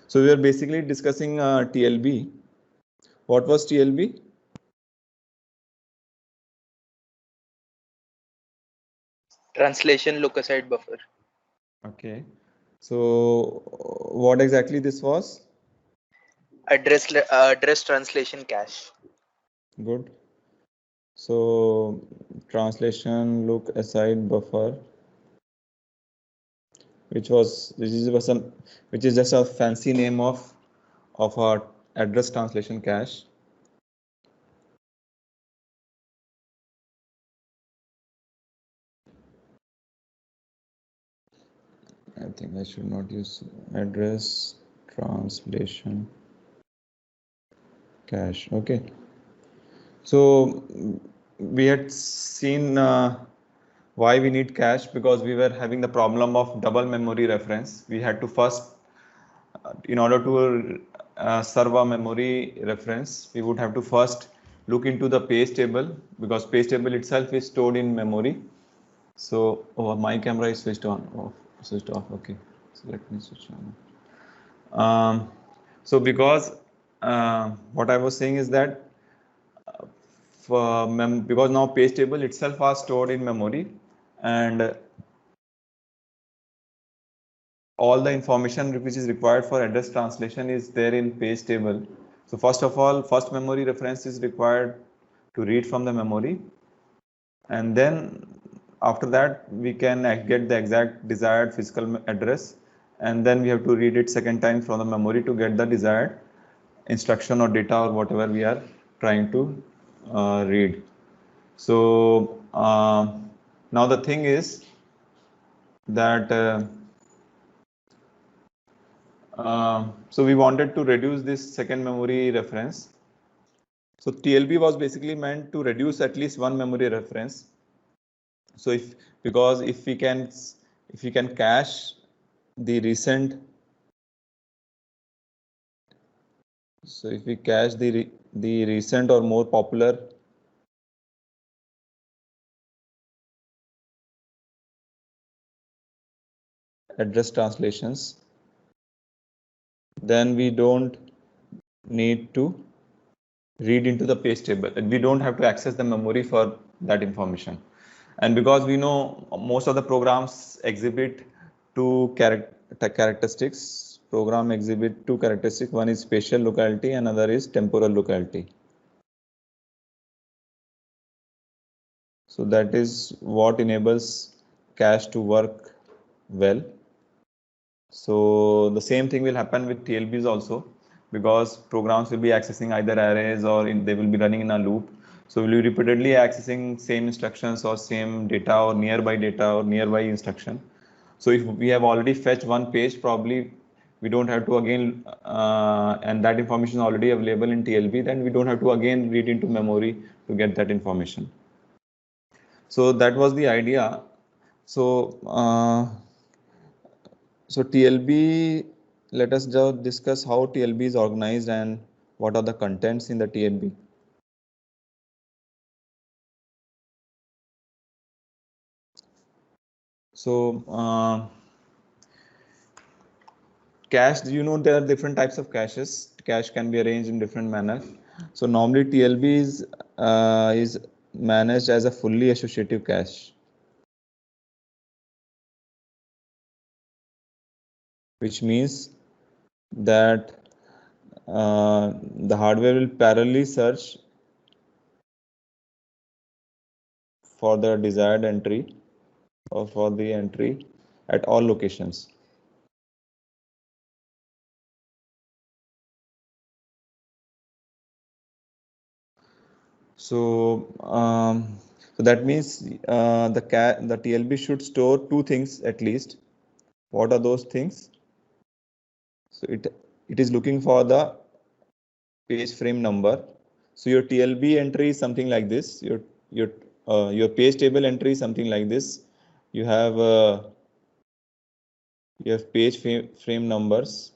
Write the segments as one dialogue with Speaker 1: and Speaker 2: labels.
Speaker 1: So we are basically discussing TLB. What was TLB?
Speaker 2: Translation look-aside buffer.
Speaker 1: Okay. So what exactly this was?
Speaker 2: Address translation cache.
Speaker 1: Good. So translation look aside buffer, which is just a fancy name of our address translation cache. I think I should not use address translation cache. Okay. So we had seen why we need cache, because we were having the problem of double memory reference. We had to first, in order to serve a memory reference, we would have to first look into the page table, because page table itself is stored in memory. So my camera is switched off. Okay, so let me switch on. So because what I was saying is that because now page table itself are stored in memory, and all the information which is required for address translation is there in page table. So first of all, first memory reference is required to read from the memory, and then after that we can get the exact desired physical address, and then we have to read it second time from the memory to get the desired instruction or data or whatever we are trying to read. So now the thing is that so we wanted to reduce this second memory reference. So TLB was basically meant to reduce at least one memory reference. So if we can cache the recent, so if we cache the recent or more popular address translations, then we don't need to read into the page table, and we don't have to access the memory for that information. And because we know most of the programs exhibit two characteristics, program exhibit two characteristics. One is spatial locality, another is temporal locality. So that is what enables cache to work well. So the same thing will happen with TLBs also, because programs will be accessing either arrays or they will be running in a loop. So we'll be repeatedly accessing same instructions or same data or nearby instruction. So if we have already fetched one page, probably we don't have to again, and that information is already available in TLB, then we don't have to again read into memory to get that information. So that was the idea. So so TLB, let us just discuss how TLB is organized and what are the contents in the TLB. So cache, there are different types of caches. Cache can be arranged in different manner. So normally TLB is managed as a fully associative cache, which means that the hardware will parallelly search for the desired entry or for the entry at all locations. So so that means the TLB should store two things at least. What are those things? So it is looking for the page frame number. So your TLB entry is something like this. Your page table entry is something like this. You have page frame numbers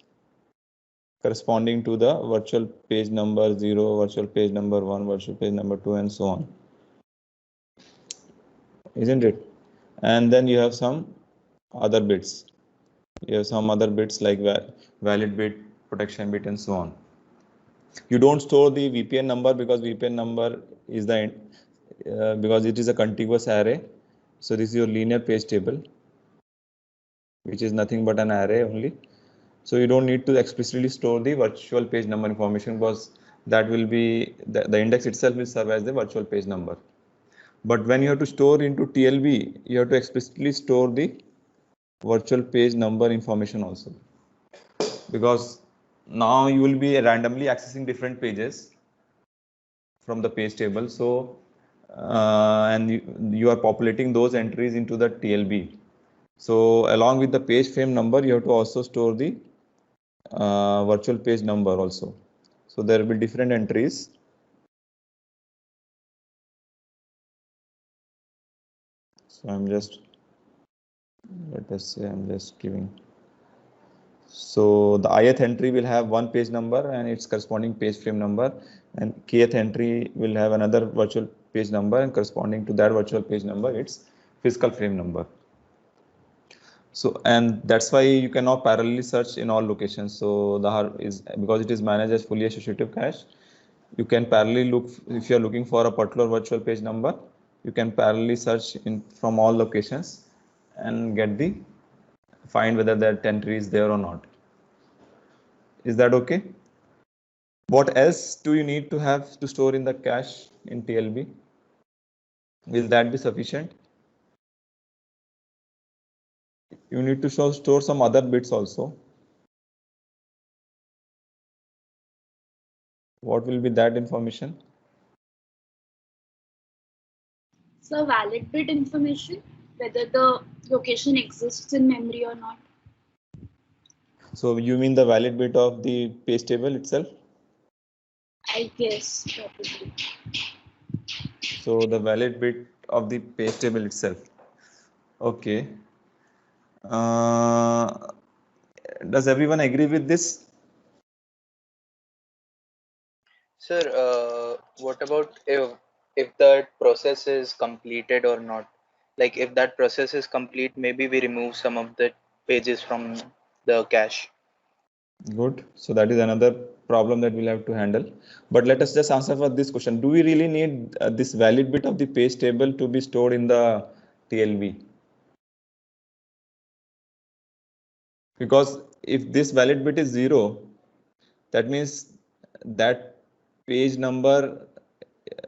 Speaker 1: corresponding to the virtual page number 0, virtual page number 1, virtual page number 2, and so on. Isn't it? And then you have some other bits. You have some other bits like valid bit, protection bit, and so on. You don't store the VPN number because VPN number is the because it is a contiguous array. So this is your linear page table, which is nothing but an array only. So you don't need to explicitly store the virtual page number information, because that will be the index itself will serve as the virtual page number. But when you have to store into TLB, you have to explicitly store the virtual page number information also, because now you will be randomly accessing different pages from the page table. So and you are populating those entries into the TLB. So along with the page frame number, you have to also store the virtual page number also. So there will be different entries. So I'm just, let us say I'm just giving. So the ith entry will have one page number and its corresponding page frame number, and kth entry will have another virtual page number, and corresponding to that virtual page number, its physical frame number. So, and that's why you cannot parallelly search in all locations. So the is, because it is managed as fully associative cache, you can parallelly look, if you are looking for a particular virtual page number, you can parallelly search in from all locations and find whether that entry is there or not. Is that okay? What else do you need to have to store in the cache in TLB? Will that be sufficient? You need to store some other bits also. What will be that information?
Speaker 3: So valid bit information, whether the location exists in memory or not.
Speaker 1: So you mean the valid bit of the page table itself?
Speaker 3: I guess probably.
Speaker 1: So the valid bit of the page table itself. Okay. Does everyone agree with this?
Speaker 2: Sir, what about if that process is completed or not? Like if that process is complete, maybe we remove some of the pages from the cache.
Speaker 1: Good. So that is another problem that we'll have to handle. But let us just answer for this question. Do we really need this valid bit of the page table to be stored in the TLB? Because if this valid bit is 0, that means that page number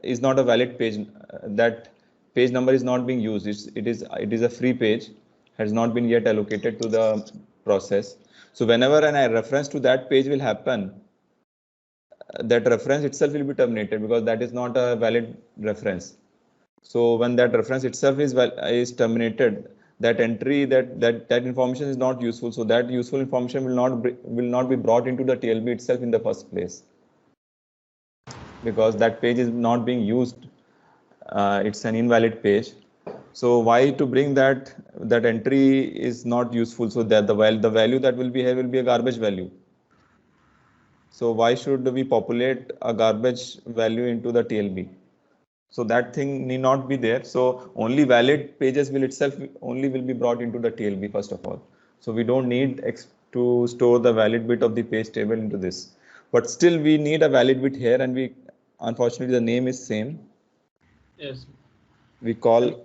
Speaker 1: is not a valid page. That page number is not being used. It is a free page, has not been yet allocated to the process. So whenever a reference to that page will happen, that reference itself will be terminated, because that is not a valid reference. So when that reference itself is terminated, that entry, that information is not useful. So that useful information will not be brought into the TLB itself in the first place, because that page is not being used. It's an invalid page. So why to bring that entry is not useful? So that the value that will be here will be a garbage value. So why should we populate a garbage value into the TLB? So that thing need not be there. So only valid pages will be brought into the TLB first of all. So we don't need to store the valid bit of the page table into this. But still we need a valid bit here, and unfortunately the name is same.
Speaker 4: Yes.
Speaker 1: We call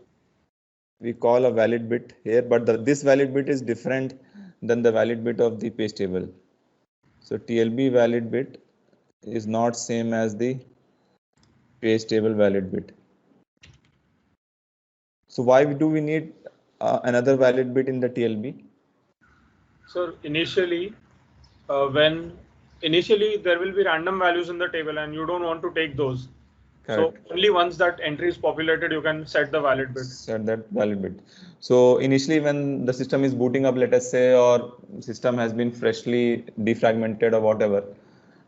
Speaker 1: a valid bit here, but this valid bit is different than the valid bit of the page table. So TLB valid bit is not same as the page table valid bit. So why do we need another valid bit in the TLB?
Speaker 4: So initially there will be random values in the table and you don't want to take those. Correct. So only once that entry is populated, you can set the valid bit.
Speaker 1: Set that valid bit. So initially when the system is booting up, let us say, or system has been freshly defragmented or whatever.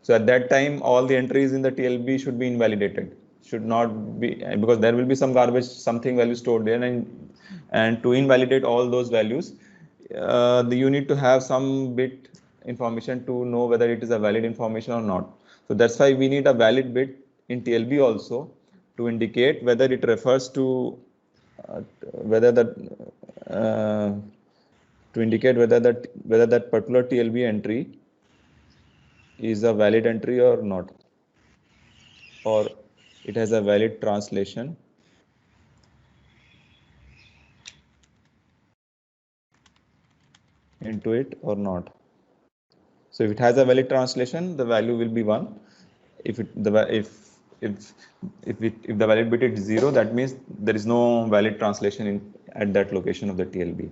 Speaker 1: So at that time, all the entries in the TLB should be invalidated. Should not be, because there will be some garbage, something value stored there, and to invalidate all those values, you need to have some bit information to know whether it is a valid information or not. So that's why we need a valid bit in TLB also, to indicate whether it refers to whether that particular TLB entry is a valid entry or not, or it has a valid translation. Into it or not. So if it has a valid translation, the value will be 1. If the valid bit is 0, that means there is no valid translation at that location of the TLB.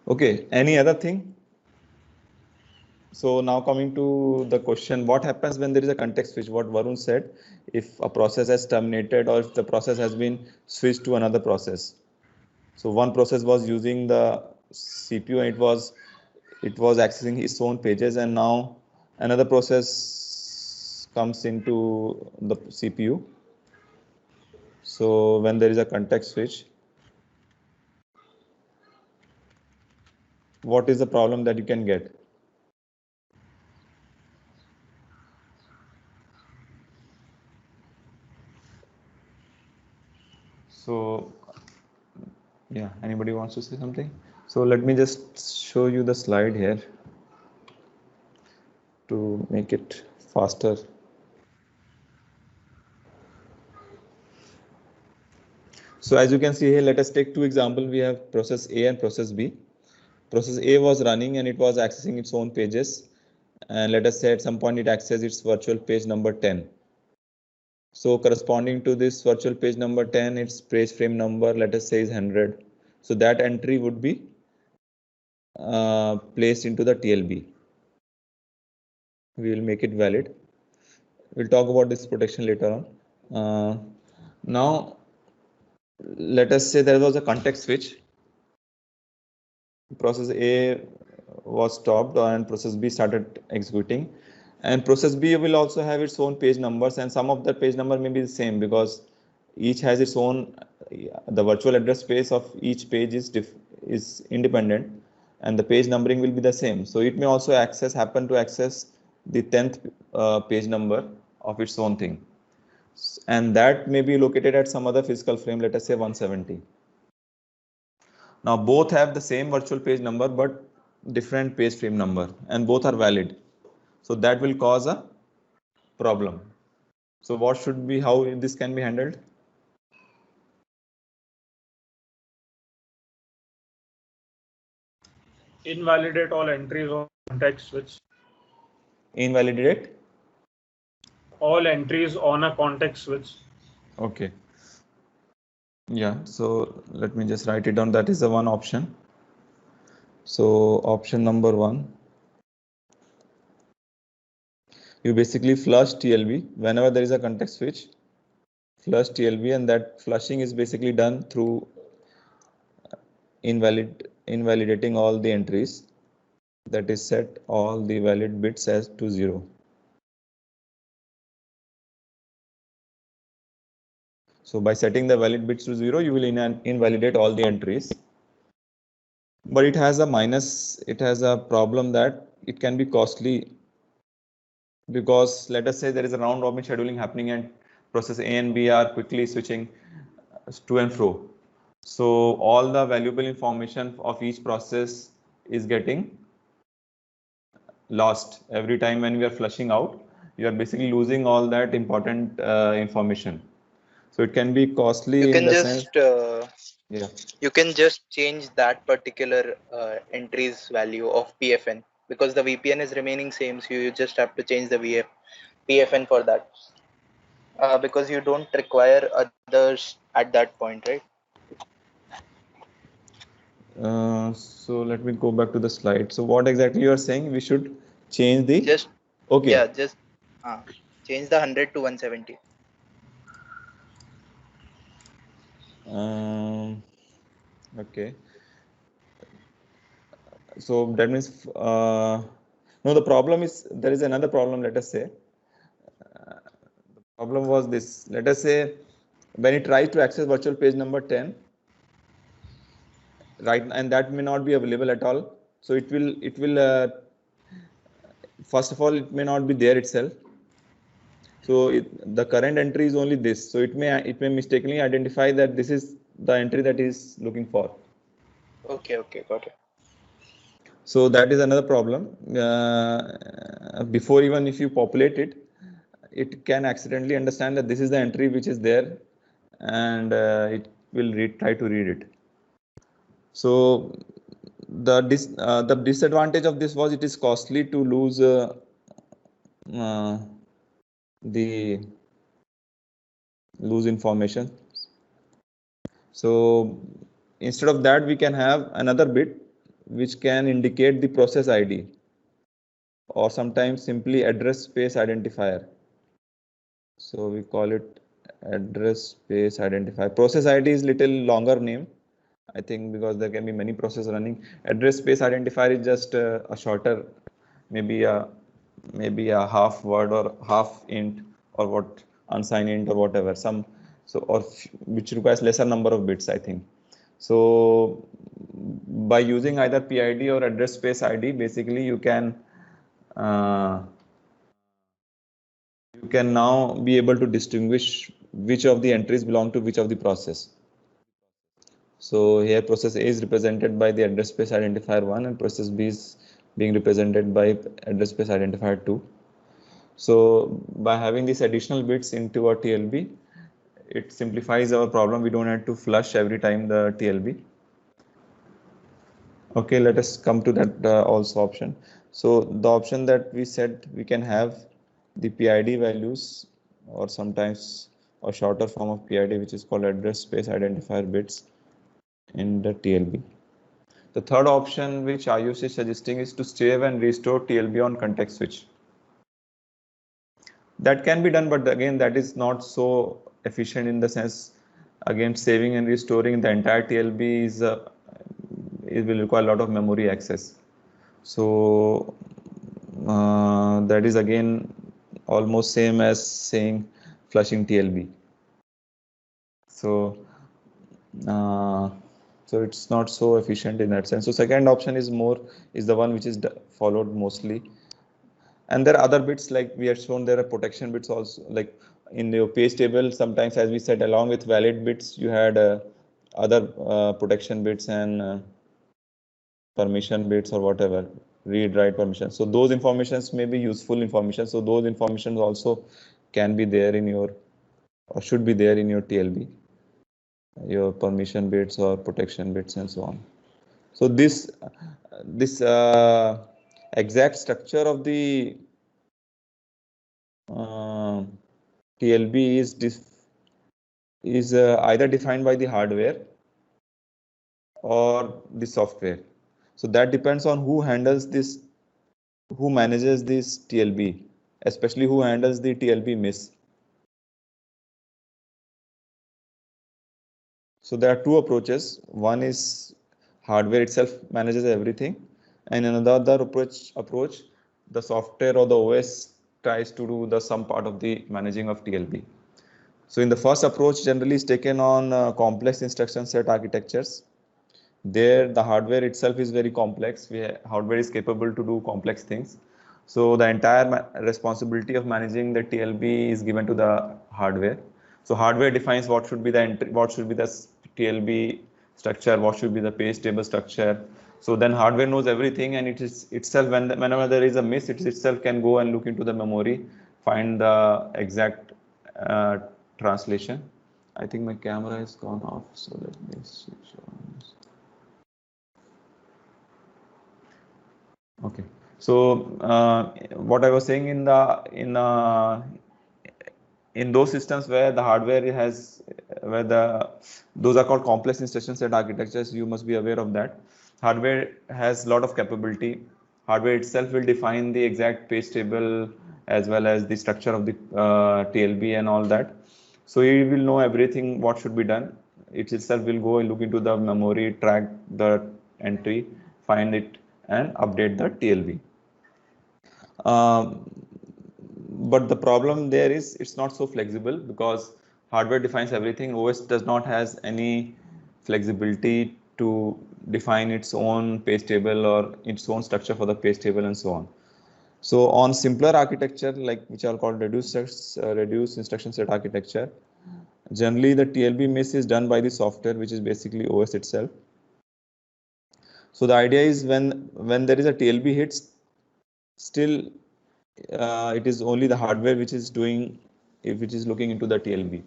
Speaker 1: Okay, any other thing? So now coming to the question, what happens when there is a context switch? What Varun said, if a process has terminated or if the process has been switched to another process. So one process was using the CPU and it was accessing its own pages, and now another process comes into the CPU. So when there is a context switch, what is the problem that you can get? So yeah, anybody wants to say something? So let me just show you the slide here to make it faster. So as you can see here, let us take two examples. We have process A and process B. Process A was running and it was accessing its own pages. And let us say at some point it accesses its virtual page number 10. So corresponding to this virtual page number 10, its page frame number, let us say, is 100. So that entry would be placed into the TLB. We will make it valid. We'll talk about this protection later on. Now, let us say there was a context switch. Process A was stopped and process B started executing. And process B will also have its own page numbers, and some of the page number may be the same because each has its own, the virtual address space of each page is independent, and the page numbering will be the same. So it may also happen to access the 10th page number of its own thing, and that may be located at some other physical frame, let us say 170. Now both have the same virtual page number but different page frame number, and both are valid. So that will cause a problem. So what should be, how this can be handled?
Speaker 4: Invalidate all entries on context switch.
Speaker 1: Invalidate
Speaker 4: all entries on a context switch.
Speaker 1: Okay. Yeah, so let me just write it down. That is the one option. So option number 1, you basically flush TLB whenever there is a context switch. Flush TLB, and that flushing is basically done through invalidating all the entries. That is, set all the valid bits as to 0. So by setting the valid bits to 0, you will invalidate all the entries. But it has a minus, it has a problem that it can be costly, because let us say there is a round robin scheduling happening and process A and B are quickly switching to and fro. So all the valuable information of each process is getting lost. Every time when we are flushing out, you are basically losing all that important information. So it can be costly.
Speaker 2: You
Speaker 1: in
Speaker 2: can
Speaker 1: the
Speaker 2: just
Speaker 1: sense,
Speaker 2: you can just change that particular entry's value of PFN, because the VPN is remaining same, so you just have to change the PFN for that, because you don't require others at that point, right?
Speaker 1: So let me go back to the slide. So what exactly you are saying? We should change the
Speaker 2: Just
Speaker 1: okay.
Speaker 2: Yeah, just change the 100 to 170.
Speaker 1: Okay. So that means no, the problem is there is another problem. Let us say the problem was this. Let us say when it tries to access virtual page number 10, right, and that may not be available at all. So it will first of all, it may not be there itself. So the current entry is only this. So it may mistakenly identify that this is the entry that is looking for.
Speaker 2: Okay, got it.
Speaker 1: So that is another problem. Before even if you populate it, it can accidentally understand that this is the entry which is there, and it will try to read it. So the disadvantage of this was it is costly to lose information. So instead of that, we can have another bit which can indicate the process ID, or sometimes simply address space identifier. So we call it address space identifier. Process ID is little longer name, I think, because there can be many processes running. Address space identifier is just a shorter, maybe a half word or half int or what, unsigned int or whatever, some, so, or which requires lesser number of bits, I think. So by using either PID or address space ID, basically you can now be able to distinguish which of the entries belong to which of the process. So here process A is represented by the address space identifier 1 and process B is being represented by address space identifier 2. So by having these additional bits into our TLB, it simplifies our problem. We don't have to flush every time the TLB. Okay, let us come to that also option. So the option that we said, we can have the PID values, or sometimes a shorter form of PID, which is called address space identifier bits in the TLB. The third option which Ayush is suggesting is to save and restore TLB on context switch. That can be done, but again, that is not so efficient in the sense, again, saving and restoring the entire TLB is it will require a lot of memory access. So that is again almost same as saying flushing TLB. So so it's not so efficient in that sense. So second option is the one which is followed mostly. And there are other bits, like we had shown, there are protection bits also, like in your page table, sometimes, as we said, along with valid bits, you had other protection bits and permission bits or whatever, read write permission. So those informations may be useful information. So those informations also can be there in your, or should be there in your TLB, your permission bits or protection bits and so on. So this exact structure of the TLB is either defined by the hardware or the software. So that depends on who handles this, who manages this TLB, especially who handles the TLB miss. So there are two approaches. One is hardware itself manages everything, and another approach, the software or the OS tries to do some part of the managing of TLB. So in the first approach, generally is taken on complex instruction set architectures. There, the hardware itself is very complex. Hardware is capable to do complex things. So the entire responsibility of managing the TLB is given to the hardware. So hardware defines what should be the entry, what should be the TLB structure, what should be the page table structure. So then hardware knows everything, and it is itself, whenever there is a miss, it itself can go and look into the memory, find the exact translation. I think my camera has gone off, so let me switch on. Okay, so what I was saying, in those systems where the hardware has, those are called complex instruction set architectures, you must be aware of that. Hardware has a lot of capability. Hardware itself will define the exact page table as well as the structure of the TLB and all that. So it will know everything what should be done. It itself will go and look into the memory, track the entry, find it, and update the TLB. But the problem there is it's not so flexible, because hardware defines everything. OS does not has any flexibility to define its own page table or its own structure for the page table and so on. So on simpler architecture, like which are called reduced instruction set architecture, generally the TLB miss is done by the software, which is basically OS itself. So the idea is when there is a TLB hits, still it is only the hardware which is doing, if it is looking into the TLB.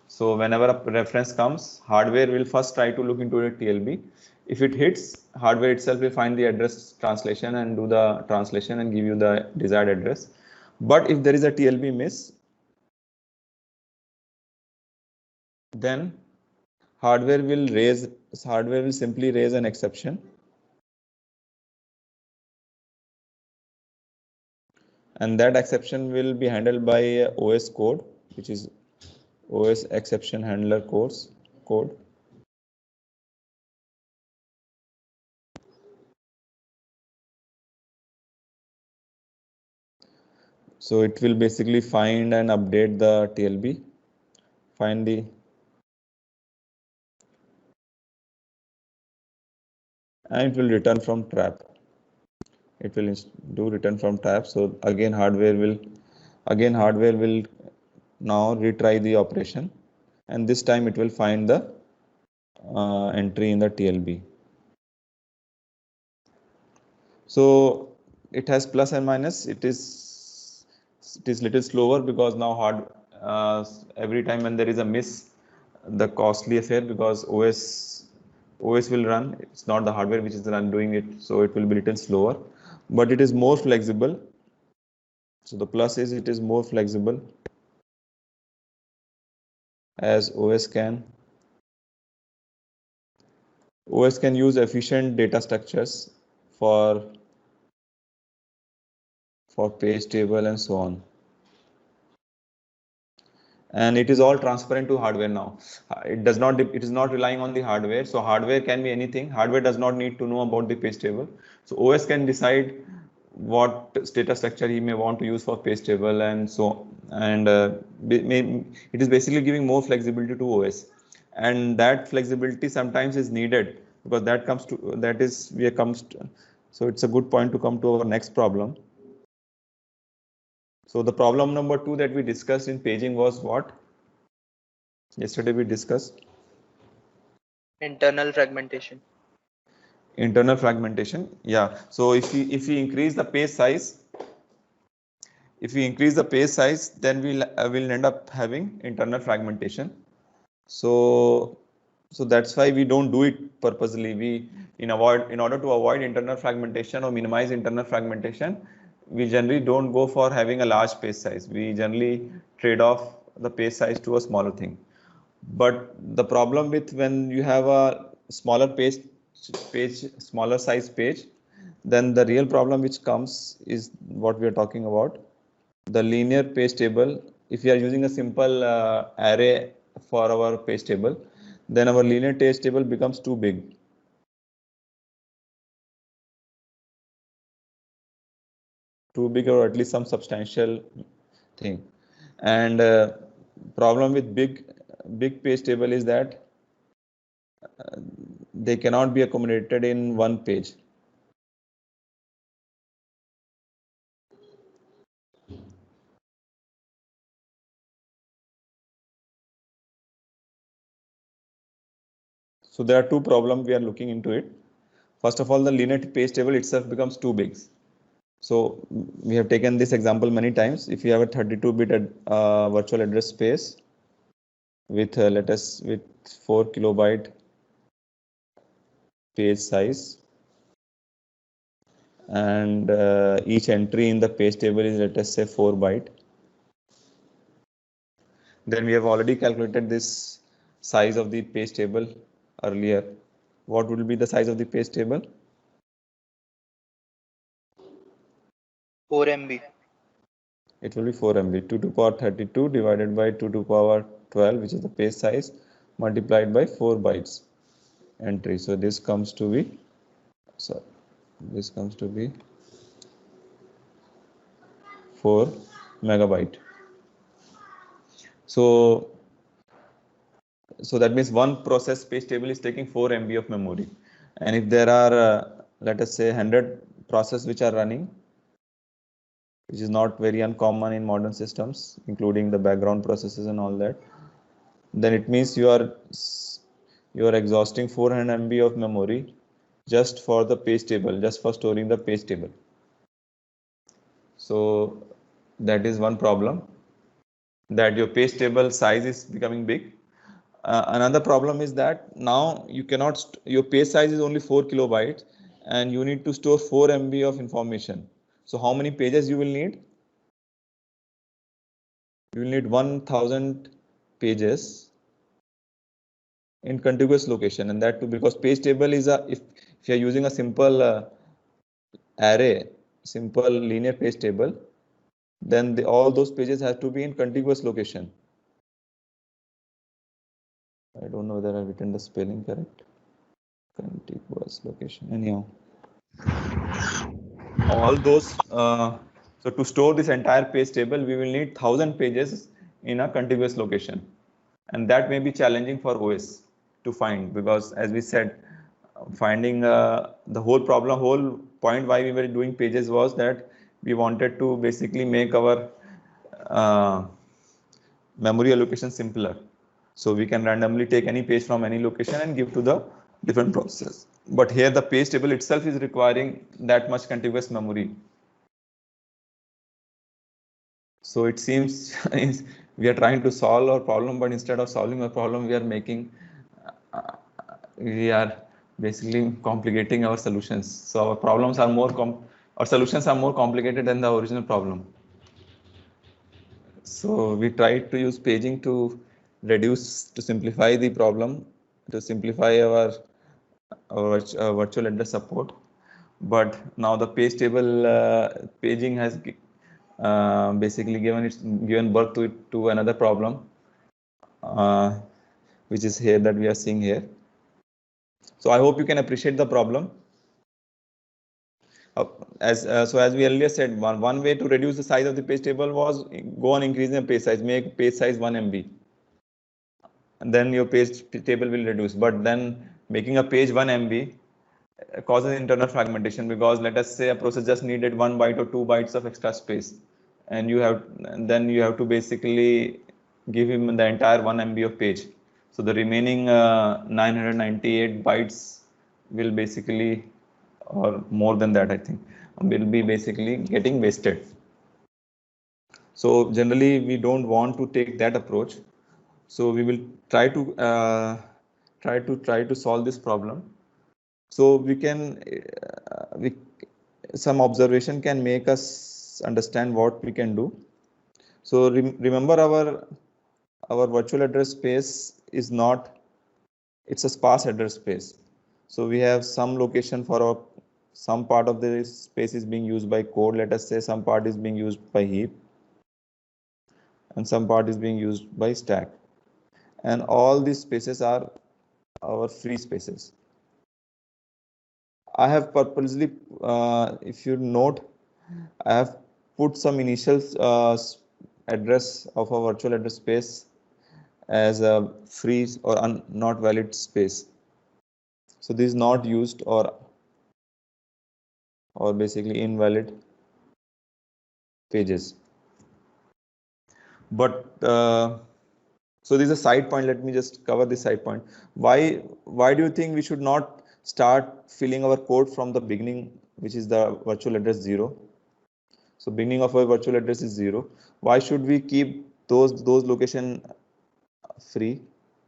Speaker 1: So whenever a reference comes, hardware will first try to look into a TLB. If it hits, hardware itself will find the address translation and do the translation and give you the desired address. But if there is a TLB miss, then hardware will simply raise an exception. And that exception will be handled by OS code, which is OS exception handler code. So it will basically find and update the TLB, find the, and it will return from trap. It will do return from trap. So again hardware will now retry the operation, and this time it will find the entry in the TLB. So it has plus and minus. It is little slower because now every time when there is a miss, the costly affair, because OS will run. It's not the hardware which is doing it, so it will be little slower, but it is more flexible. So the plus is it is more flexible, as OS can use efficient data structures for page table and so on. And it is all transparent to hardware now. It is not relying on the hardware. So hardware can be anything. Hardware does not need to know about the page table. So OS can decide what data structure he may want to use for page table and so, and it is basically giving more flexibility to OS, and that flexibility sometimes is needed, because so it's a good point to come to our next problem. So the problem number 2 that we discussed in paging was what? Yesterday we discussed
Speaker 2: Internal fragmentation.
Speaker 1: Yeah. So if we increase the page size, then we'll end up having internal fragmentation. So that's why we don't do it purposely. In order to avoid internal fragmentation or minimize internal fragmentation, we generally don't go for having a large page size. We generally trade off the page size to a smaller thing. But the problem with when you have a smaller smaller size page, then the real problem which comes is what we are talking about, the linear page table. If we are using a simple array for our page table, then our linear page table becomes too big. Or at least some substantial thing. And problem with big page table is that they cannot be accommodated in one page. So there are two problems we are looking into it. First of all, the linear page table itself becomes too big. So we have taken this example many times. If you have a 32-bit virtual address space with with 4 kilobyte page size, and each entry in the page table is, let us say, 4 byte. Then we have already calculated this size of the page table earlier. What will be the size of the page table?
Speaker 2: 4 MB.
Speaker 1: It will be 4 MB. 2 to the power 32 divided by 2 to the power 12, which is the page size, multiplied by 4 bytes entry. So this comes to be, 4 megabyte. So that means one process page table is taking 4 MB of memory. And if there are, let us say, 100 processes which are running, which is not very uncommon in modern systems, including the background processes and all that, then it means you are exhausting 400 MB of memory just for the page table, just for storing the page table. So that is one problem, that your page table size is becoming big. Another problem is that now you cannot, your page size is only 4 kilobytes and you need to store 4 MB of information. So how many pages you will need? You will need 1000 pages in contiguous location, and that too because page table is a, if you are using a simple array, simple linear page table, then all those pages have to be in contiguous location. I don't know whether I've written the spelling correct. Contiguous location. Anyhow, all those. So to store this entire page table, we will need 1000 pages in a contiguous location, and that may be challenging for OS to find, because as we said, finding the whole point why we were doing pages was that we wanted to basically make our memory allocation simpler. So we can randomly take any page from any location and give to the different process. But here the page table itself is requiring that much contiguous memory. So it seems we are trying to solve our problem, but instead of solving our problem, we are basically complicating our solutions. So our problems are our solutions are more complicated than the original problem. So we tried to use paging to simplify the problem, to simplify our virtual address support. But now the page table paging has basically given birth to another problem, which is here that we are seeing here. So I hope you can appreciate the problem. So as we earlier said, one way to reduce the size of the page table was go on increasing the page size, make page size 1 MB. And then your page table will reduce. But then making a page 1 MB causes internal fragmentation, because let us say a process just needed 1 byte or 2 bytes of extra space, and then you have to basically give him the entire 1 MB of page. So the remaining 998 bytes will basically, or more than that, I think, will be basically getting wasted. So generally we don't want to take that approach. So we will try to solve this problem. So we can some observation can make us understand what we can do. So remember our virtual address space is not, it's a sparse address space. So we have some location for some part of the space is being used by code. Let us say some part is being used by heap and some part is being used by stack. And all these spaces are our free spaces. I have purposely, if you note, I have put some initial address of a virtual address space as a free or not valid space. So this is not used or basically invalid pages. But so this is a side point. Let me just cover this side point. Why do you think we should not start filling our code from the beginning, which is the virtual address 0? So beginning of our virtual address is 0. Why should we keep those location free?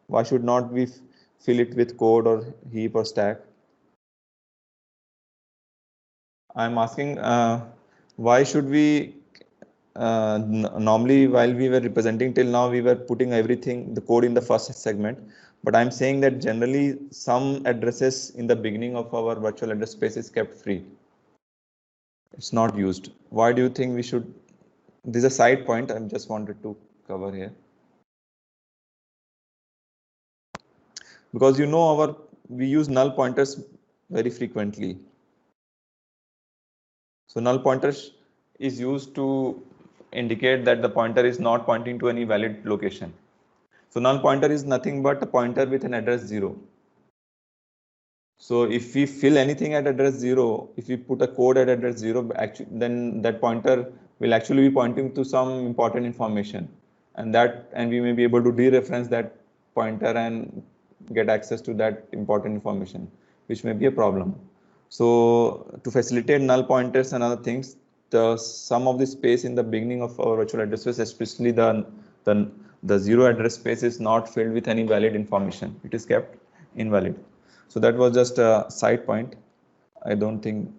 Speaker 1: Why should not we fill it with code or heap or stack? I'm asking why should we normally while we were representing till now, we were putting everything, the code in the first segment. But I'm saying that generally some addresses in the beginning of our virtual address space is kept free. It's not used. Why do you think we should? This is a side point I just wanted to cover here. Because we use null pointers very frequently. So null pointers is used to indicate that the pointer is not pointing to any valid location. So null pointer is nothing but a pointer with an address 0. So if we fill anything at address 0, if we put a code at address 0, then that pointer will actually be pointing to some important information, and we may be able to dereference that pointer and get access to that important information. which may be a problem. So to facilitate null pointers and other things, the sum of the space in the beginning of our virtual address space, especially the zero address space, is not filled with any valid information. It is kept invalid. So that was just a side point. I don't think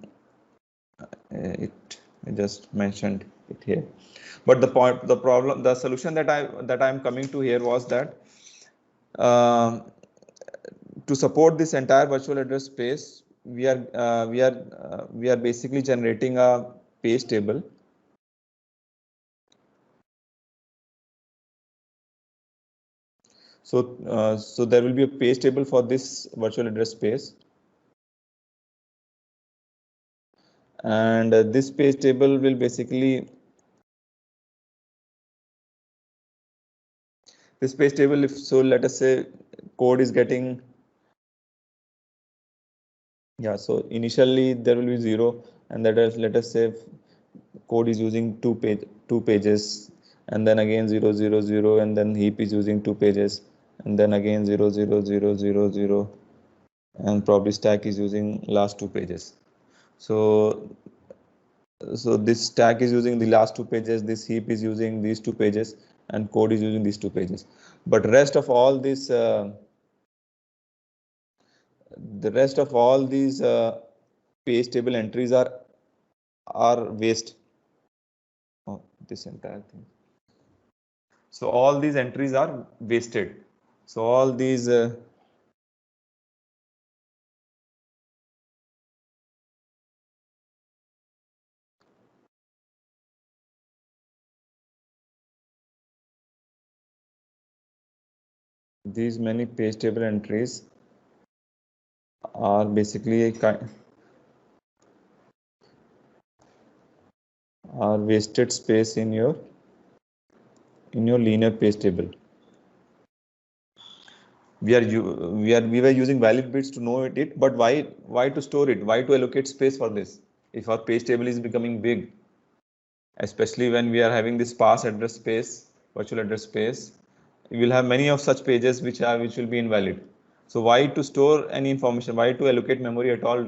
Speaker 1: I just mentioned it here. But the solution that I'm coming to here was that to support this entire virtual address space, we are basically generating a page table. So there will be a page table for this virtual address space, and this page table will basically let us say code is getting, so initially there will be 0, and that is, let us say code is using two pages, and then again 0 0 0, and then heap is using 2 pages, and then again 0 0 0 0 0, and probably stack is using last 2 pages. So this stack is using the last 2 pages, this heap is using these 2 pages, and code is using these 2 pages. But the rest of all these page table entries are waste. Oh, this entire thing. So all these entries are wasted. So all these these many page table entries are basically are wasted space in your linear page table. We were using valid bits to know it, but why to store it? Why to allocate space for this? If our page table is becoming big, especially when we are having this sparse address space, virtual address space, we will have many of such pages which will be invalid. So why to store any information? Why to allocate memory at all?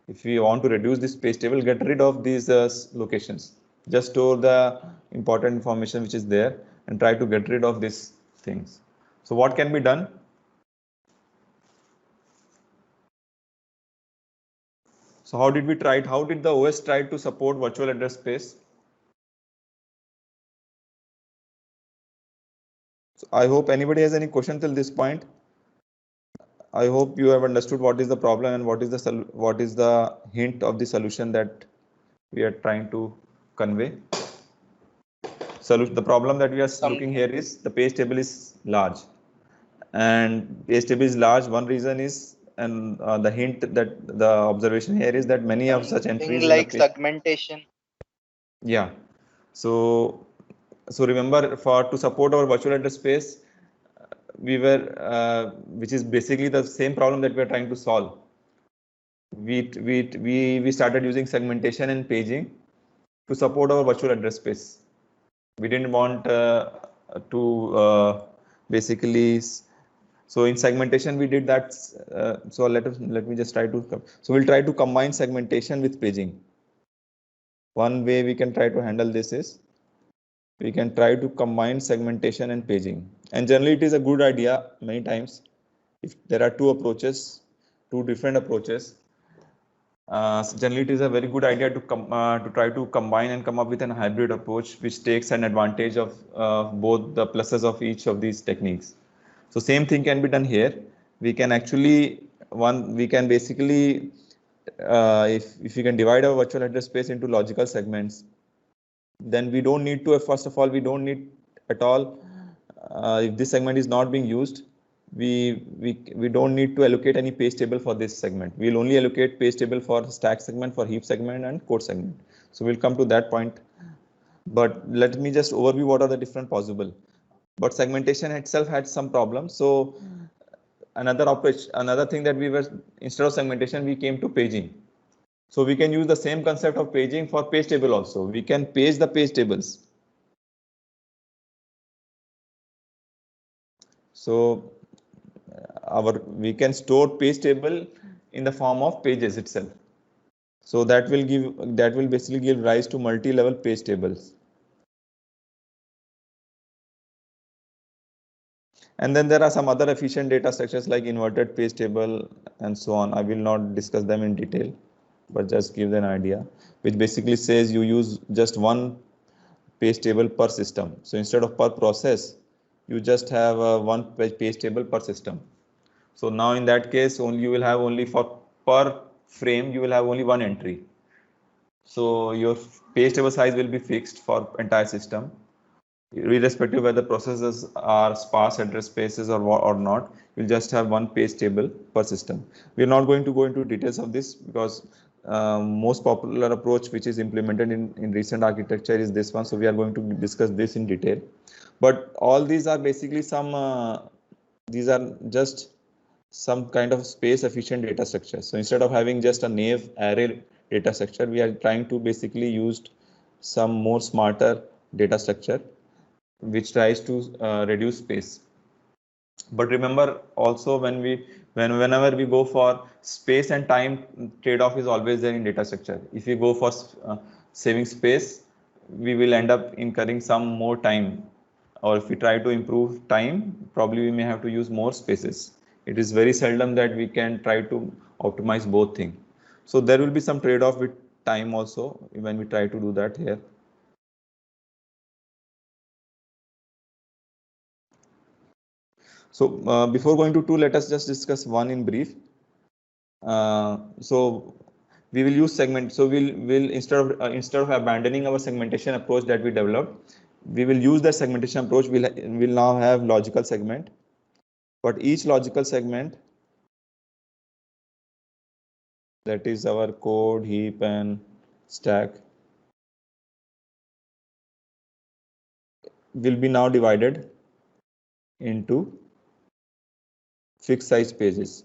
Speaker 1: If we want to reduce this page table, get rid of these locations. Just store the important information which is there and try to get rid of these things. So what can be done? So how did we try it? How did the OS try to support virtual address space? So I hope anybody has any question till this point. I hope you have understood what is the problem and what is the hint of the solution that we are trying to convey. The problem that we are looking here is the page table is large, and page table is large. One reason is, and the hint that the observation here is that many of such entries
Speaker 2: like segmentation.
Speaker 1: Yeah. So remember, to support our virtual address space, which is basically the same problem that we are trying to solve. We started using segmentation and paging to support our virtual address space. We didn't want to basically. So in segmentation we did that. So let me just try to. So we'll try to combine segmentation with paging. One way we can try to handle this is we can try to combine segmentation and paging. And generally it is a good idea many times if there are two different approaches. Generally it is a very good idea to try to combine and come up with a hybrid approach which takes an advantage of both the pluses of each of these techniques. So same thing can be done here. We can actually basically if we can divide our virtual address space into logical segments, then we don't need to, first of all, we don't need at all, if this segment is not being used, we don't need to allocate any page table for this segment. We'll only allocate page table for stack segment, for heap segment, and code segment. So we'll come to that point. But let me just overview what are the different possible. But segmentation itself had some problems. So another thing that instead of segmentation, we came to paging. So we can use the same concept of paging for page table also. We can page the page tables. So we can store page table in the form of pages itself. So that will basically give rise to multi-level page tables. And then there are some other efficient data structures like inverted page table and so on. I will not discuss them in detail, but just give an idea, which basically says you use just one page table per system. So instead of per process, you just have one page table per system. So now in that case, you will have only for per frame, you will have only one entry. So your page table size will be fixed for entire system, irrespective whether processes are sparse address spaces or not. You'll just have one page table per system. We're not going to go into details of this because most popular approach which is implemented in recent architecture is this one. So we are going to discuss this in detail. But all these are basically these are just some kind of space efficient data structure. So instead of having just a naive array data structure, we are trying to basically use some more smarter data structure which tries to reduce space. But remember also whenever we go for space and time, trade-off is always there in data structure. If we go for saving space, we will end up incurring some more time, or if we try to improve time, probably we may have to use more spaces. It is very seldom that we can try to optimize both things. So there will be some trade-off with time also when we try to do that here. So before going to two, let us just discuss one in brief. So we will use segment. So we'll instead of abandoning our segmentation approach that we developed, we will use the segmentation approach. We'll now have logical segment, but each logical segment, that is our code, heap, and stack, will be now divided into fixed size pages.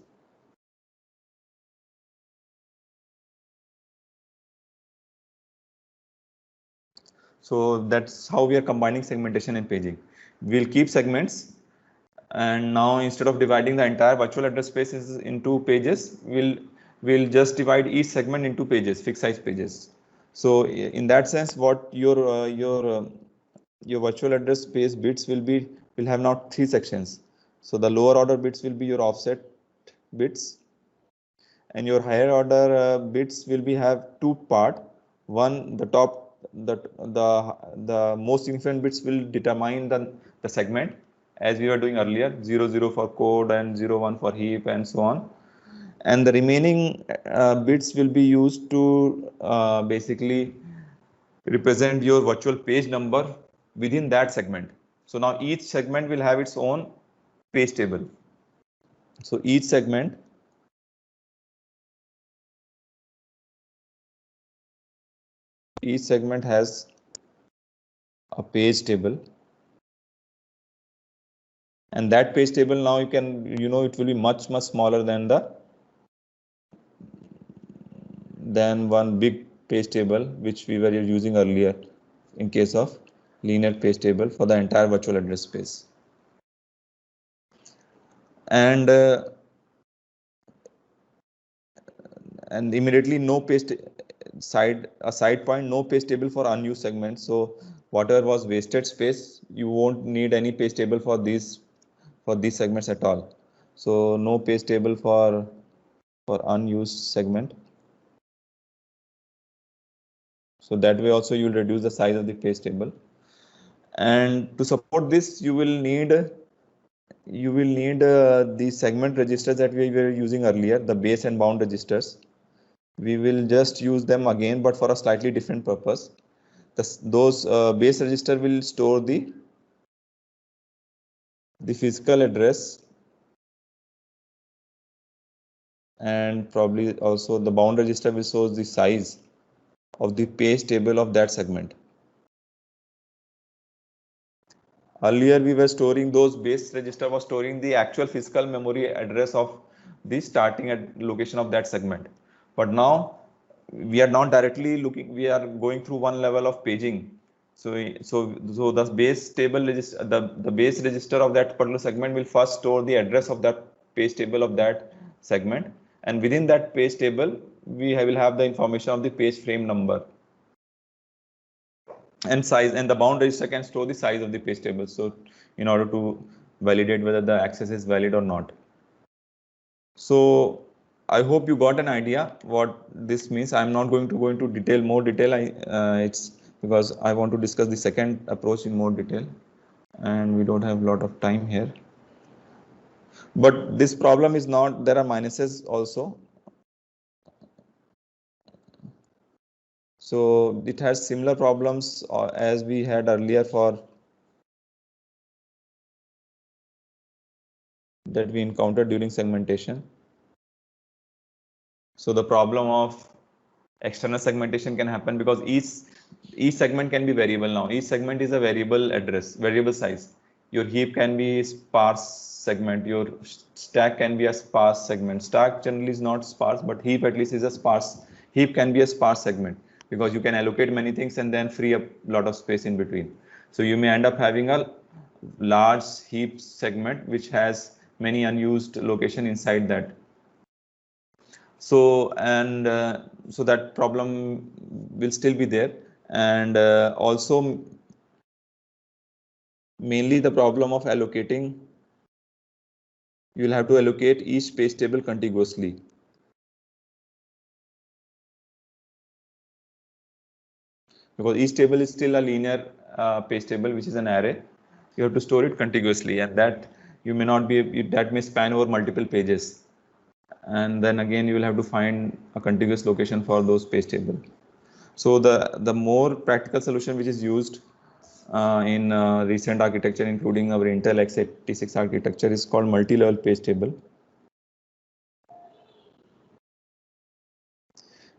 Speaker 1: So that's how we are combining segmentation and paging. We'll keep segments, and now instead of dividing the entire virtual address space into pages, we'll just divide each segment into pages, fixed size pages. So in that sense, what your virtual address space bits will have now three sections. So the lower order bits will be your offset bits, and your higher order bits will have two part. One, the top, the most significant bits will determine the segment, as we were doing earlier, 00 for code and 01 for heap and so on. And the remaining bits will be used to basically represent your virtual page number within that segment. So now each segment will have its own page table. So each segment has a page table, and that page table now it will be much smaller than one big page table which we were using earlier in case of linear page table for the entire virtual address space. And immediately a side point, no page table for unused segments. So whatever was wasted space, you won't need any page table for these segments at all. So no page table for unused segment. So that way also you'll reduce the size of the page table. And to support this, you will need the segment registers that we were using earlier, the base and bound registers. We will just use them again, but for a slightly different purpose. Those base register will store the physical address, and probably also the bound register will show the size of the page table of that segment. Earlier we were storing, those base register was storing the actual physical memory address of the starting location of that segment. But now we are not directly looking, we are going through one level of paging. So the base table register, the base register of that particular segment will first store the address of that page table of that segment, and within that page table we will have the information of the page frame number and size, and the bound register can store the size of the page table, so in order to validate whether the access is valid or not. So I hope you got an idea what this means. I'm not going to go into more detail. It's because I want to discuss the second approach in more detail, and we don't have a lot of time here. But this problem is not, there are minuses also. So it has similar problems as we had earlier for that we encountered during segmentation. So the problem of external segmentation can happen because each segment can be variable now. Each segment is a variable address, variable size. Your heap can be sparse segment. Your stack can be a sparse segment. Stack generally is not sparse, but heap at least is a sparse. Heap can be a sparse segment because you can allocate many things and then free up a lot of space in between. So you may end up having a large heap segment which has many unused location inside that. So so that problem will still be there, and also mainly the problem of allocating. You will have to allocate each page table contiguously. Because each table is still a linear page table, which is an array. You have to store it contiguously, and that you may not be, that may span over multiple pages. And then again, you will have to find a contiguous location for those page table. So the more practical solution which is used in recent architecture, including our Intel x86 architecture, is called multi-level page table.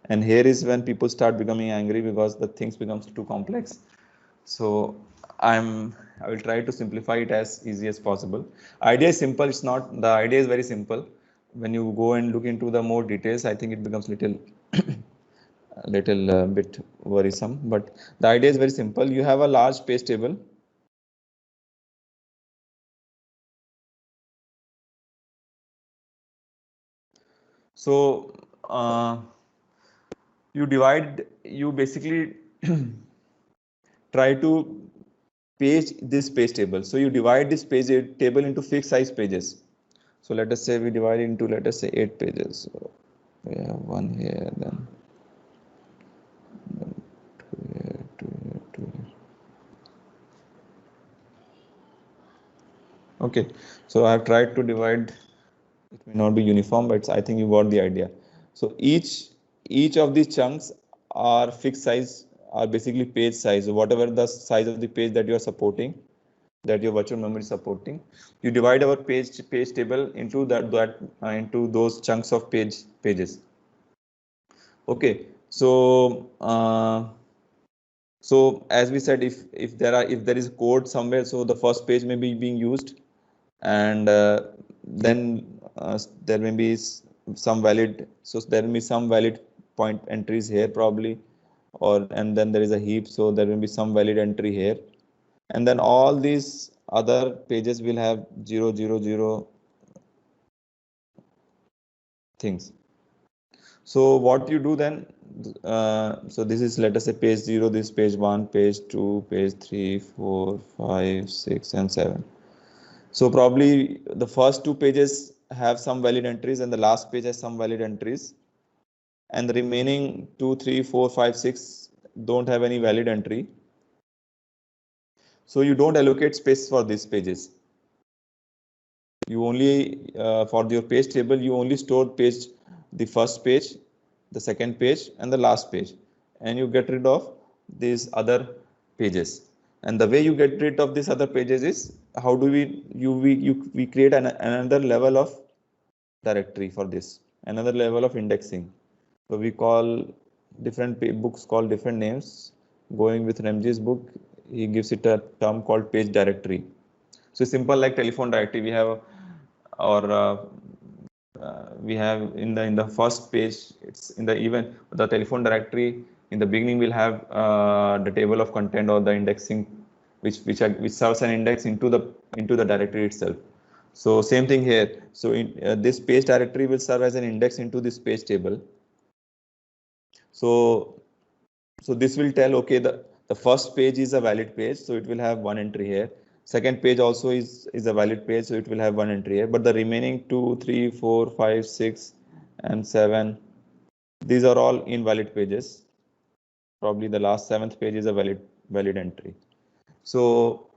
Speaker 1: And here is when people start becoming angry because the things becomes too complex. So I will try to simplify it as easy as possible. Idea is simple. It's not, the idea is very simple. When you go and look into the more details, I think it becomes little bit worrisome, but the idea is very simple. You have a large page table. So you basically try to page this page table. So you divide this page table into fixed size pages. So let us say we divide it into, let us say 8 pages. So we have one here, then 2 here, 2 here, 2 here. Okay, so I have tried to divide. It may not be uniform, but I think you got the idea. So each of these chunks are fixed size, are basically page size. So whatever the size of the page that you are supporting, that your virtual memory is supporting, you divide our page table into into those chunks of pages. Okay, so so as we said, if there is code somewhere, so the first page may be being used, and then there may be some valid, so there will be some valid point entries here probably, and then there is a heap, so there will be some valid entry here, and then all these other pages will have 0, 0, 0 things. So what you do then, so this is, let us say, page 0, this page 1, page 2, page 3, 4, 5, 6, and 7. So probably the first 2 pages have some valid entries and the last page has some valid entries, and the remaining 2, 3, 4, 5, 6 don't have any valid entry. So you don't allocate space for these pages. You only, for your page table, you only store the first page, the second page, and the last page, and you get rid of these other pages. And the way you get rid of these other pages is, how do we create another level of directory for this, another level of indexing. So we call different books called different names. Going with Ramji's book, he gives it a term called page directory. So simple like telephone directory we have, or we have in the first page, it's in the even the telephone directory. In the beginning, we'll have the table of content or the indexing, which serves an index into the directory itself. So same thing here. So in this page directory will serve as an index into this page table. So this will tell, okay, the first page is a valid page, so it will have one entry here. Second page also is a valid page, so it will have one entry here. But the remaining 2, 3, 4, 5, 6, and 7, these are all invalid pages. Probably the last 7th page is a valid entry. So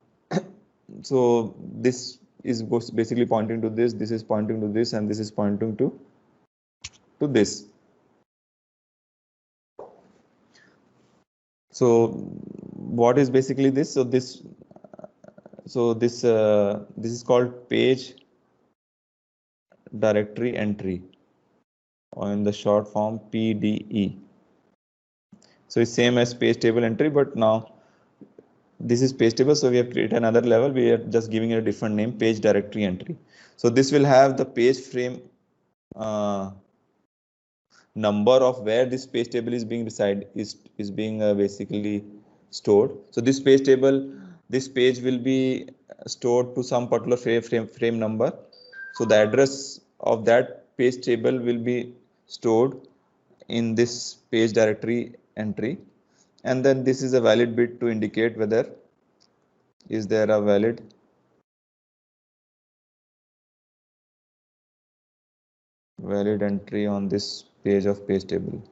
Speaker 1: so this is basically pointing to this. This is pointing to this, and this is pointing to this. So what is basically this? So this is called page directory entry, or in the short form PDE. So it's same as page table entry, but now this is page table, so we have created another level. We are just giving it a different name, page directory entry. So this will have the page frame number of where this page table is being being basically stored. So this page table, this page will be stored to some particular frame number. So the address of that page table will be stored in this page directory entry, and then this is a valid bit to indicate whether is there a valid entry on this page of page table.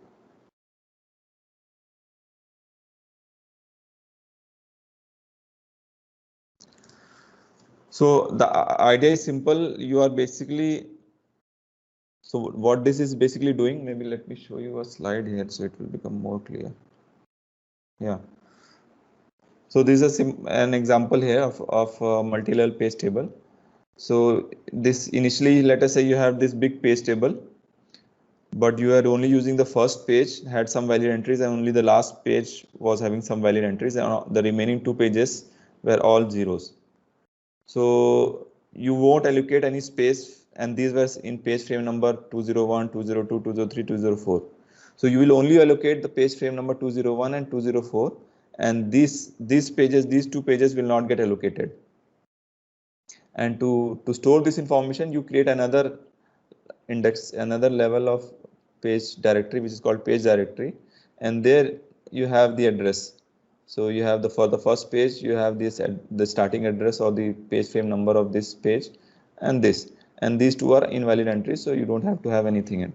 Speaker 1: So the idea is simple. You are basically, so what this is basically doing, maybe let me show you a slide here so it will become more clear. Yeah. So this is an example here of a multi-level page table. So this initially, let us say you have this big page table, but you are only using the first page, had some valid entries, and only the last page was having some valid entries, and the remaining 2 pages were all zeros. So you won't allocate any space, and these were in page frame number 201, 202, 203, 204. So you will only allocate the page frame number 201 and 204, and these pages, these 2 pages will not get allocated. And to store this information, you create another index, another level of page directory, which is called page directory, and there you have the address. So you have for the first page, you have this the starting address or the page frame number of this page, and these 2 are invalid entries, so you don't have to have anything in.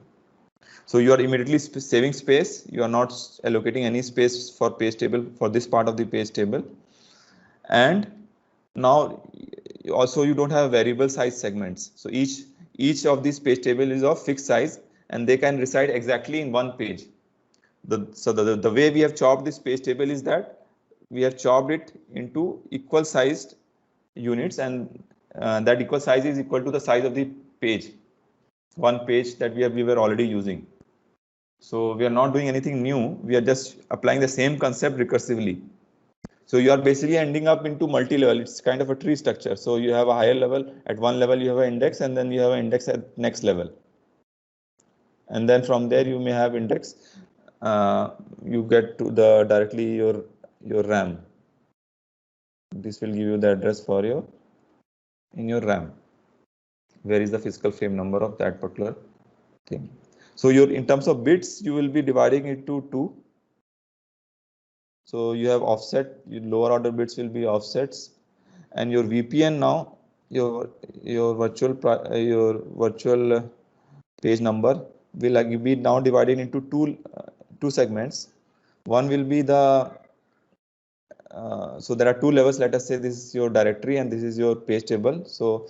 Speaker 1: So you are immediately saving space. You are not allocating any space for page table, for this part of the page table. And now also you don't have variable size segments. So each of these page table is of fixed size, and they can reside exactly in one page. So the way we have chopped this page table is that we have chopped it into equal sized units, and that equal size is equal to the size of the page, one page that we were already using. So we are not doing anything new. We are just applying the same concept recursively. So you are basically ending up into multi-level. It's kind of a tree structure. So you have a higher level. At one level, you have an index, and then you have an index at next level. And then from there, you may have index. You get to directly your RAM. This will give you the address for in your RAM. Where is the physical frame number of that particular thing? So in terms of bits, you will be dividing it to 2. So you have offset. Your lower order bits will be offsets, and your VPN now, your virtual page number will be now divided into two segments. One will be the so there are 2 levels. Let us say this is your directory and this is your page table. So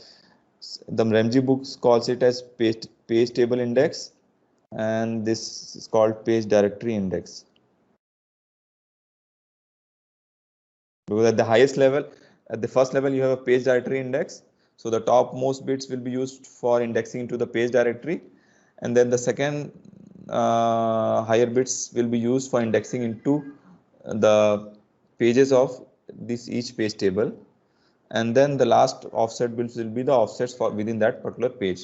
Speaker 1: the RAMG books calls it as page table index, and this is called page directory index. Because at the highest level, at the first level, you have a page directory index. So the topmost bits will be used for indexing into the page directory, and then the second higher bits will be used for indexing into the pages of each page table, and then the last offset bits will be the offsets for within that particular page.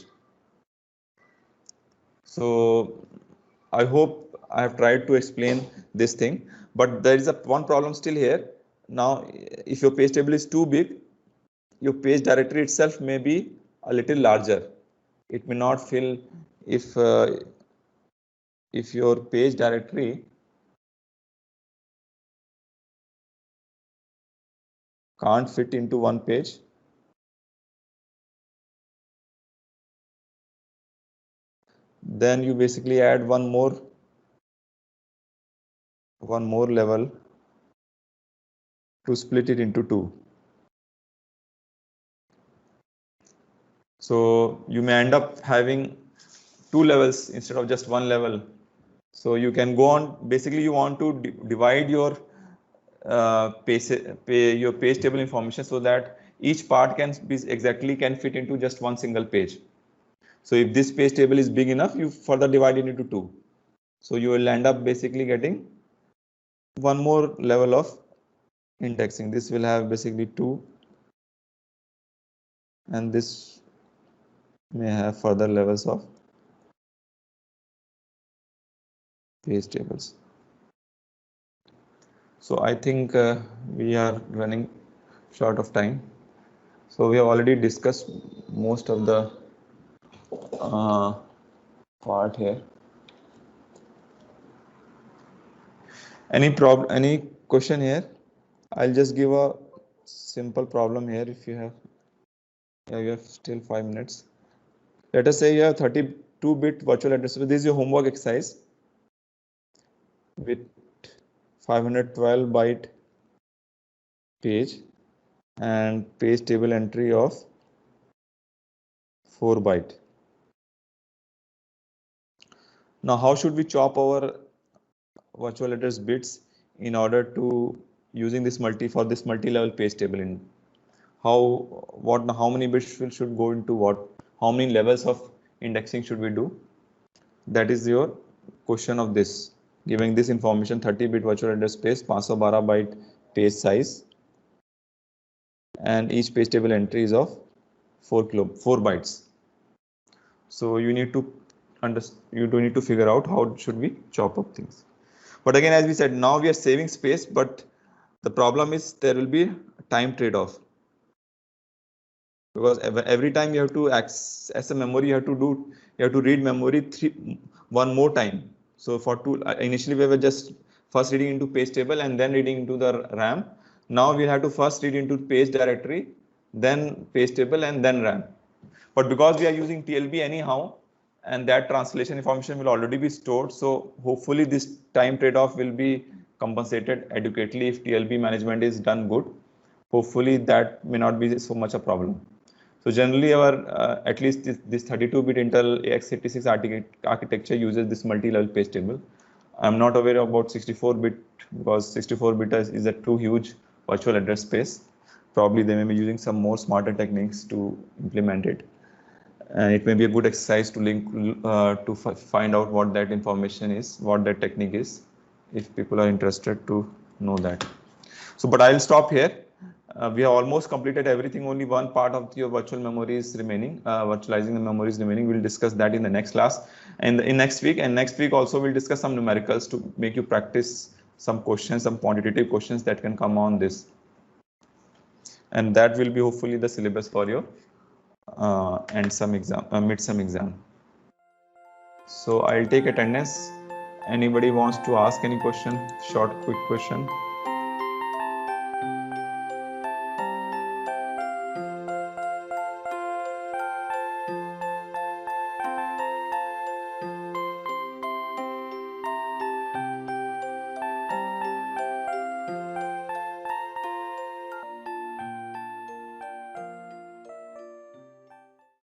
Speaker 1: So I hope I have tried to explain this thing, but there is one problem still here. Now, if your page table is too big, your page directory itself may be a little larger. It may not fill if your page directory can't fit into one page, then you basically add one more level to split it into two. So you may end up having two levels instead of just one level. So you can go on, basically you want to divide your page table information so that each part can fit into just one single page. So if this page table is big enough, you further divide it into two. So you will end up basically getting one more level of indexing. This will have basically two, and this may have further levels of page tables. So I think we are running short of time. So we have already discussed most of the part here. Any question here? I'll just give a simple problem here. If you have, you have still 5 minutes. Let us say you have 32-bit virtual address. So this is your homework exercise with 512 byte page and page table entry of 4 byte. Now, how should we chop our virtual address bits in order to using this multi-level page table? In how many bits should go into what? How many levels of indexing should we do? That is your question of this. Giving this information, 30-bit virtual address space, 512 byte page size, and each page table entry is of 4 bytes. So you need to figure out how should we chop up things. But again, as we said, now we are saving space, but the problem is there will be time trade-off. Because every time you have to access a memory, you have to read memory one more time. So for initially we were just first reading into page table and then reading into the RAM. Now we have to first read into page directory, then page table, and then RAM. But because we are using TLB anyhow, and that translation information will already be stored, so hopefully this time trade-off will be compensated adequately if TLB management is done good. Hopefully that may not be so much a problem. So generally our at least this 32-bit Intel x86 architecture uses this multi-level page table. I'm not aware about 64-bit because 64-bit is a too huge virtual address space. Probably they may be using some more smarter techniques to implement it. And it may be a good exercise to link to find out what that information is, what that technique is, if people are interested to know that. So, but I'll stop here. We have almost completed everything. Only one part of your virtual memory is remaining. Virtualizing the memory is remaining. We'll discuss that in the next class and in next week. And next week also we'll discuss some numericals to make you practice some questions, some quantitative questions that can come on this. And that will be hopefully the syllabus for your and some exam, mid-sem exam. So I'll take attendance. Anybody wants to ask any question, short, quick question?